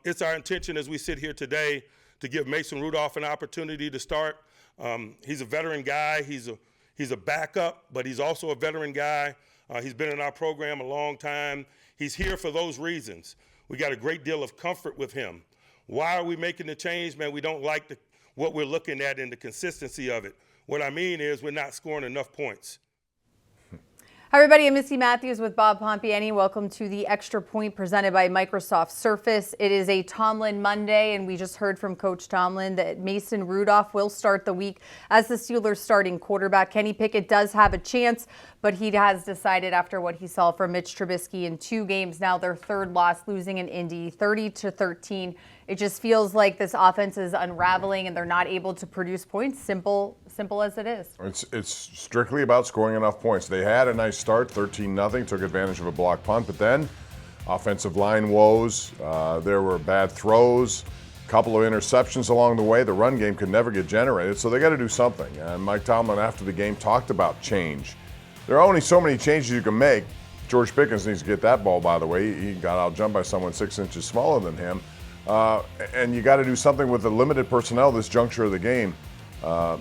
It's our intention as we sit here today to give Mason Rudolph an opportunity to start. He's a veteran guy. He's a backup, but he's also a veteran guy. He's been in our program a long time. He's here for those reasons. We got a great deal of comfort with him. Why are we making the change? Man, we don't like what we're looking at and the consistency of it. What I mean is we're not scoring enough points. Hi everybody, I'm Missi Matthews with Bob Pompeani. Welcome to the Extra Point presented by Microsoft Surface. It is a Tomlin Monday, and we just heard from Coach Tomlin that Mason Rudolph will start the week as the Steelers' starting quarterback. Kenny Pickett does have a chance, but he has decided after what he saw from Mitch Trubisky in 2 games, now their third loss, losing in Indy, 30-13. It just feels like this offense is unraveling and they're not able to produce points, simple as it is. It's strictly about scoring enough points. They had a nice start, 13-0, took advantage of a block punt, but then offensive line woes, there were bad throws, a couple of interceptions along the way. The run game could never get generated, so they got to do something. And Mike Tomlin, after the game, talked about change. There are only so many changes you can make. George Pickens needs to get that ball, by the way. He got out-jumped by someone 6 inches smaller than him. And you got to do something with the limited personnel this juncture of the game,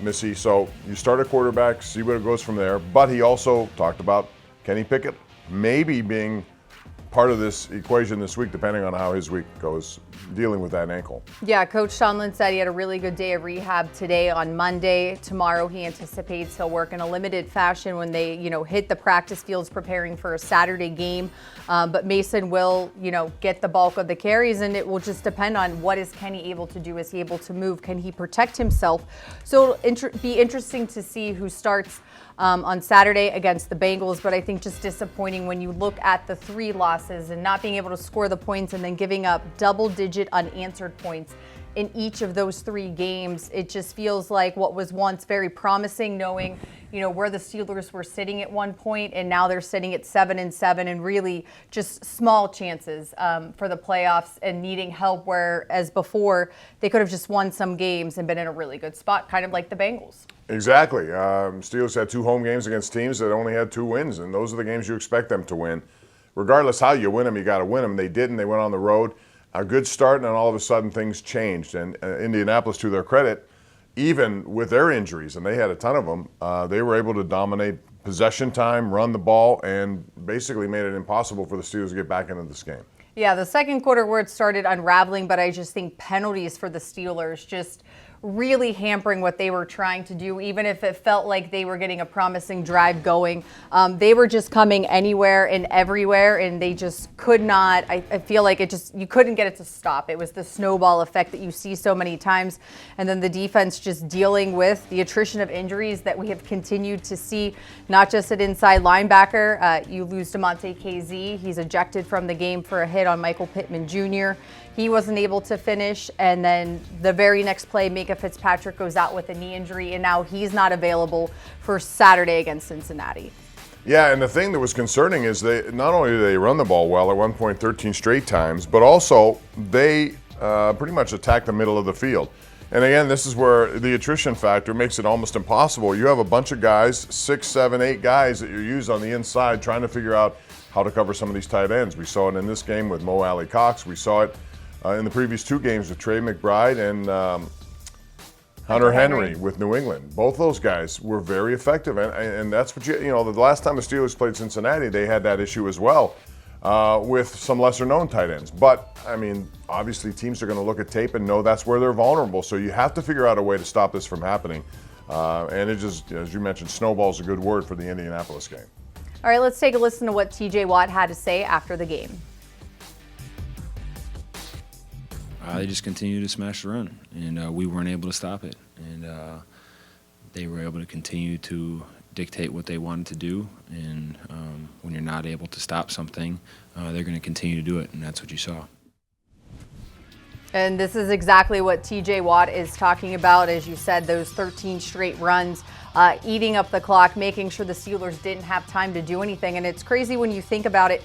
Missy. So you start a quarterback, see where it goes from there. But he also talked about Kenny Pickett maybe being part of this equation this week, depending on how his week goes, dealing with that ankle. Yeah, Coach Tomlin said he had a really good day of rehab today on Monday. Tomorrow he anticipates he'll work in a limited fashion when they, hit the practice fields preparing for a Saturday game. But Mason will, get the bulk of the carries, and it will just depend on what is Kenny able to do. Is he able to move? Can he protect himself? So it'll be interesting to see who starts on Saturday against the Bengals, but I think just disappointing when you look at the 3 losses and not being able to score the points and then giving up double-digit unanswered points in each of those 3 games. It just feels like what was once very promising, knowing where the Steelers were sitting at one point, and now they're sitting at 7-7 and really just small chances for the playoffs and needing help, whereas before they could have just won some games and been in a really good spot, kind of like the Bengals. Exactly. Steelers had 2 home games against teams that only had 2 wins, and those are the games you expect them to win. Regardless how you win them, you got to win them. They didn't. They went on the road. A good start, and then all of a sudden things changed. And Indianapolis, to their credit, even with their injuries, and they had a ton of them, they were able to dominate possession time, run the ball, and basically made it impossible for the Steelers to get back into this game. Yeah, the second quarter where it started unraveling, but I just think penalties for the Steelers just really hampering what they were trying to do, even if it felt like they were getting a promising drive going. They were just coming anywhere and everywhere, and they just could not. I feel like you couldn't get it to stop. It was the snowball effect that you see so many times. And then the defense just dealing with the attrition of injuries that we have continued to see, not just at inside linebacker. You lose DeMonte KZ. He's ejected from the game for a hit on Michael Pittman Jr. He wasn't able to finish, and then the very next play, Micah Fitzpatrick goes out with a knee injury, and now he's not available for Saturday against Cincinnati. Yeah, and the thing that was concerning is they not only did they run the ball well at one point 13 straight times, but also they pretty much attacked the middle of the field. And again, this is where the attrition factor makes it almost impossible. You have a bunch of guys, 6, 7, 8 guys that you use on the inside trying to figure out how to cover some of these tight ends. We saw it in this game with Mo Alley Cox. We saw it in the previous 2 games with Trey McBride and Hunter Henry with New England. Both those guys were very effective, and that's what the last time the Steelers played Cincinnati, they had that issue as well with some lesser-known tight ends. But, I mean, obviously teams are going to look at tape and know that's where they're vulnerable, so you have to figure out a way to stop this from happening. And it just, as you mentioned, snowball's a good word for the Indianapolis game. All right, let's take a listen to what TJ Watt had to say after the game. They just continued to smash the run, and we weren't able to stop it. And they were able to continue to dictate what they wanted to do. And when you're not able to stop something, they're going to continue to do it, and that's what you saw. And this is exactly what TJ Watt is talking about. As you said, those 13 straight runs, eating up the clock, making sure the Steelers didn't have time to do anything. And it's crazy when you think about it.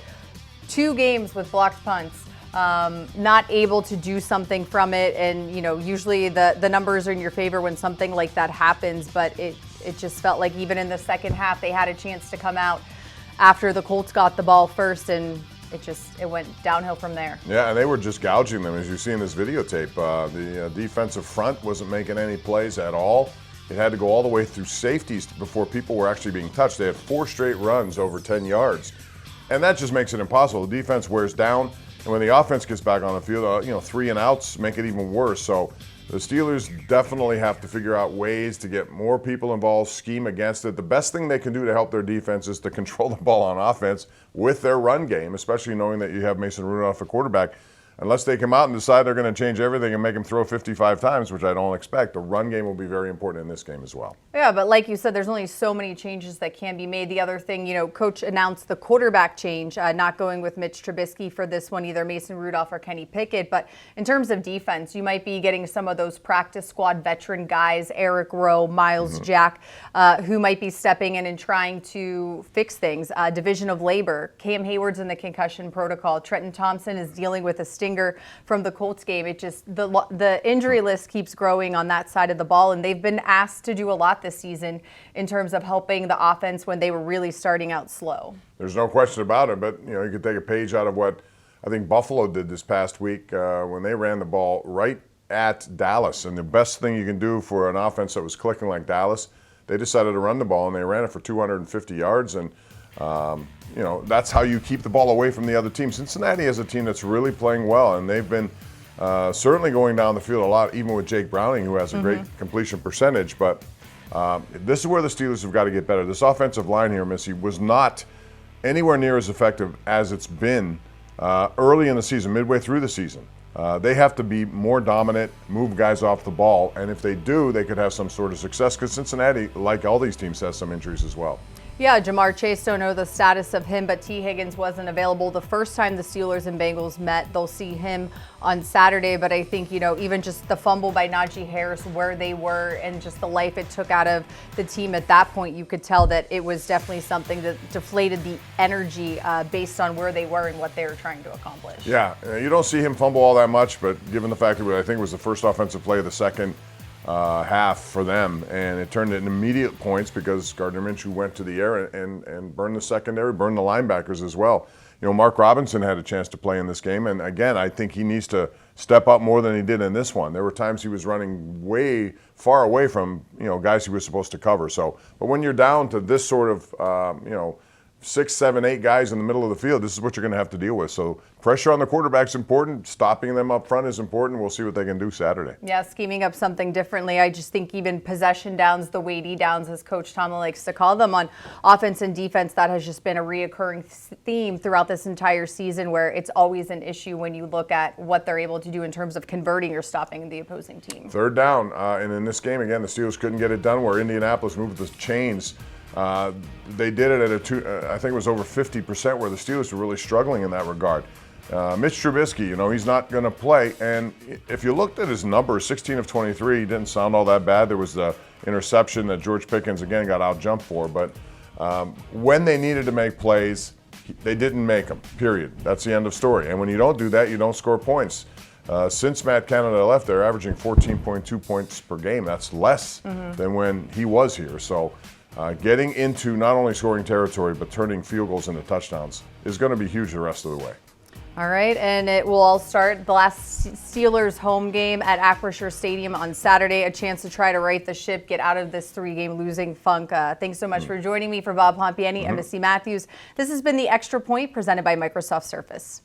2 games with blocked punts. Not able to do something from it, and usually the numbers are in your favor when something like that happens, but it just felt like even in the second half they had a chance to come out after the Colts got the ball first and it went downhill from there. Yeah, and they were just gouging them, as you see in this videotape. The defensive front wasn't making any plays at all. It had to go all the way through safeties before people were actually being touched. They had 4 straight runs over 10 yards. And that just makes it impossible. The defense wears down, and when the offense gets back on the field, 3 and outs make it even worse. So the Steelers definitely have to figure out ways to get more people involved, scheme against it. The best thing they can do to help their defense is to control the ball on offense with their run game, especially knowing that you have Mason Rudolph, a quarterback. Unless they come out and decide they're going to change everything and make him throw 55 times, which I don't expect, the run game will be very important in this game as well. Yeah, but like you said, there's only so many changes that can be made. The other thing, Coach announced the quarterback change, not going with Mitch Trubisky for this one, either Mason Rudolph or Kenny Pickett. But in terms of defense, you might be getting some of those practice squad veteran guys, Eric Rowe, Miles Jack, who might be stepping in and trying to fix things. Division of labor. Cam Hayward's in the concussion protocol. Trenton Thompson is dealing with a from the Colts game. It just the injury list keeps growing on that side of the ball, and they've been asked to do a lot this season in terms of helping the offense when they were really starting out slow. There's no question about it, but you could take a page out of what I think Buffalo did this past week when they ran the ball right at Dallas. And the best thing you can do for an offense that was clicking like Dallas, they decided to run the ball, and they ran it for 250 yards. And that's how you keep the ball away from the other team. Cincinnati is a team that's really playing well, and they've been certainly going down the field a lot, even with Jake Browning, who has a great completion percentage. But this is where the Steelers have got to get better. This offensive line here, Missy, was not anywhere near as effective as it's been early in the season, midway through the season. They have to be more dominant, move guys off the ball, and if they do, they could have some sort of success, because Cincinnati, like all these teams, has some injuries as well. Yeah, Jamar Chase, don't know the status of him, but T. Higgins wasn't available the first time the Steelers and Bengals met. They'll see him on Saturday, but I think, even just the fumble by Najee Harris, where they were, and just the life it took out of the team at that point, you could tell that it was definitely something that deflated the energy based on where they were and what they were trying to accomplish. Yeah, you don't see him fumble all that much, but given the fact that I think it was the first offensive play of the second half for them, and it turned into immediate points because Gardner Minshew went to the air and burned the secondary, burned the linebackers as well. Mark Robinson had a chance to play in this game, and again, I think he needs to step up more than he did in this one. There were times he was running way far away from guys he was supposed to cover. So, but when you're down to this sort of 6, 7, 8 guys in the middle of the field, this is what you're going to have to deal with. So pressure on the quarterback's important. Stopping them up front is important. We'll see what they can do Saturday. Yeah, scheming up something differently. I just think even possession downs, the weighty downs, as Coach Tomlin likes to call them, on offense and defense, that has just been a reoccurring theme throughout this entire season, where it's always an issue when you look at what they're able to do in terms of converting or stopping the opposing team. Third down, and in this game, again, the Steelers couldn't get it done where Indianapolis moved the chains. They did it at I think it was over 50%, where the Steelers were really struggling in that regard. Mitch Trubisky, he's not going to play. And if you looked at his numbers, 16 of 23, he didn't sound all that bad. There was the interception that George Pickens, again, got out-jumped for. But when they needed to make plays, they didn't make them, period. That's the end of story. And when you don't do that, you don't score points. Since Matt Canada left, they're averaging 14.2 points per game. That's less than when he was here. So getting into not only scoring territory, but turning field goals into touchdowns is going to be huge the rest of the way. All right, and it will all start the last Steelers home game at Acrisure Stadium on Saturday. A chance to try to right the ship, get out of this 3-game losing funk. Thanks so much for joining me. For Bob Pompeani and Missi Matthews, this has been The Extra Point, presented by Microsoft Surface.